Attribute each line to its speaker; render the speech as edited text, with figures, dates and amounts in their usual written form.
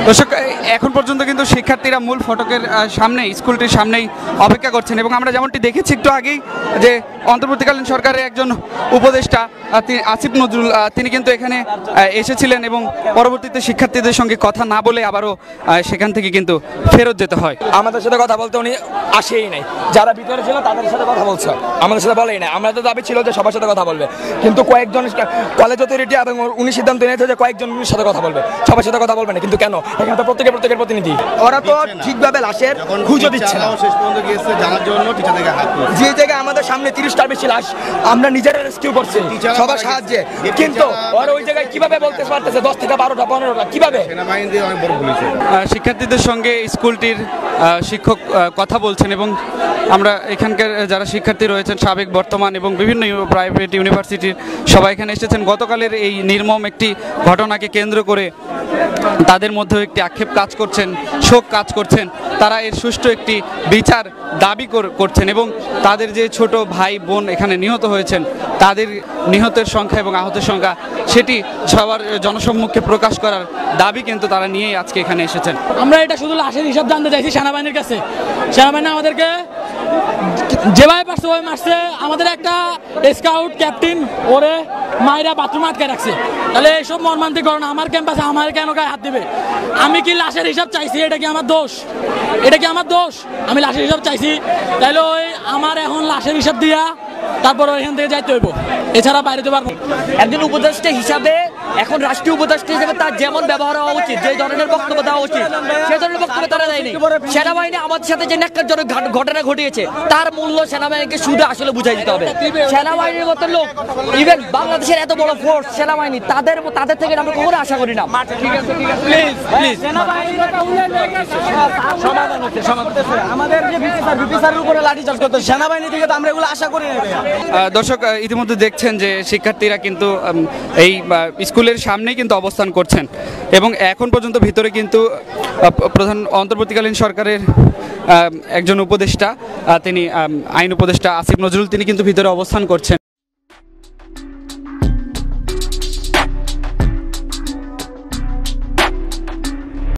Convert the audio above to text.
Speaker 1: দর্শক, এখন পর্যন্ত কিন্তু শিক্ষার্থীরা মূল ফটকের সামনে, স্কুলটির সামনেই অপেক্ষা করছেন এবং আমরা যেমনটি দেখেছি একটু আগেই যে অন্তর্বর্তীকালীন সরকারের একজন উপদেষ্টা আসিফ নজরুল তিনি কিন্তু এখানে এসেছিলেন এবং পরবর্তীতে শিক্ষার্থীদের সঙ্গে কথা না বলে আবারও সেখান থেকে কিন্তু ফেরত যেতে হয়।
Speaker 2: আমাদের সাথে কথা বলতে উনি আসেই নাই, যারা ভিতরে ছিল তাদের সাথে কথা বলছে, আমাদের সাথে বলেই নাই। আমরা তো দাবি ছিল যে সবার সাথে কথা বলবে, কিন্তু কয়েকজন কলেজ অথরিটি এবং উনি সিদ্ধান্ত নিয়েছে যে কয়েকজন সাথে কথা বলবে, সবার সাথে কথা বলবে না। কিন্তু কেন? এখানে তো প্রত্যেকের প্রতিনিধি, ওরা তো ঠিকভাবে লাশের খুঁজে দিচ্ছে না।
Speaker 3: শেষ পর্যন্ত গিয়েছে জানার জন্য টিচারদেরকে হাত তুলছে।
Speaker 2: যে জায়গায় আমাদের সামনে 30টার বেশি লাশ আমরা নিজেরা রেস্কিউ করছি সবার সাহায্যে, কিন্তু ওরা ওই জায়গায় কিভাবে বলতে পারতেছে 10 থেকে 12টা 15টা কিভাবে?
Speaker 3: সেনাবাহিনী দিয়ে অনেক বড় ভুল হয়েছে।
Speaker 1: শিক্ষার্থীদের সঙ্গে স্কুলটির শিক্ষক কথা বলছেন এবং আমরা এখানকার যারা শিক্ষার্থী রয়েছেন সাবেক বর্তমান এবং বিভিন্ন প্রাইভেট ইউনিভার্সিটির সবাই এখানে এসেছেন। গতকালের এই নির্মম একটি ঘটনাকে কেন্দ্র করে তাদের মধ্যেও একটি আক্ষেপ কাজ করছেন, শোক কাজ করছেন। তারা এর সুষ্ঠু একটি বিচার দাবি করছেন এবং তাদের যে ছোট ভাই বোন এখানে নিহত হয়েছেন তাদের নিহতের সংখ্যা এবং আহতের সংখ্যা সেটি সবার জনসম্মুখে প্রকাশ করার দাবি কিন্তু তারা নিয়েই আজকে এখানে এসেছেন।
Speaker 4: আমরা এটা শুধু লাশের হিসাব জানতে চাইছি সেনাবাহিনীর কাছে। সেনাবাহিনী আমাদেরকে যেভাবে পারছে ওই মারছে। আমাদের একটা স্কাউট ক্যাপ্টেন ওরে মায়েরা বাথরুমে আটকে রাখছে। তাহলে এইসব মর্মান্তিক ঘটনা আমার ক্যাম্পাসে আমার কেন গায়ে হাত দিবে? আমি কি লাশের হিসাব চাইছি? এটা কি আমার দোষ? এটা কি আমার দোষ? আমি লাশের হিসাব চাইছি, তাহলে ওই আমার এখন লাশের হিসাব দিয়া তারপর এখান থেকে যাইতে হইব, এছাড়া বাইরে যেতে পারবো।
Speaker 5: একজন উপদেষ্টা হিসাবে, এখন রাষ্ট্রীয় উপদেষ্টা হিসেবে তার যেমন ব্যবহার হওয়া উচিত, যে ধরনের বক্তব্য দেওয়া উচিত সেই ধরনের বক্তব্য তারা দেয়নি। সেনাবাহিনী আমাদের সাথে যে ন্যাক্কারজনক ঘটনা ঘটিয়েছে তার মূল্য সেনাবাহিনীকে শুধু আসলে বুঝাই দিতে হবে। সেনাবাহিনীর মতো লোক, ইভেন বাংলাদেশের এত বড় ফোর্স সেনাবাহিনী, তাদের থেকে আমরা কখনো আশা করি না। ঠিক আছে,
Speaker 1: প্লিজ
Speaker 4: আমাদের যে বিপিসারের উপরে লাঠিচার্জ করতে সেনাবাহিনী থেকে তো আমরা এগুলো আশা করি না।
Speaker 1: দর্শক, ইতিমধ্যে দেখছেন যে শিক্ষার্থীরা কিন্তু এই স্কুলের সামনেই কিন্তু অবস্থান করছেন এবং এখন পর্যন্ত ভিতরে কিন্তু প্রধান অন্তর্বর্তীকালীন সরকারের একজন উপদেষ্টা, তিনি আইন উপদেষ্টা আসিফ নজরুল, তিনি কিন্তু ভিতরে অবস্থান করছেন।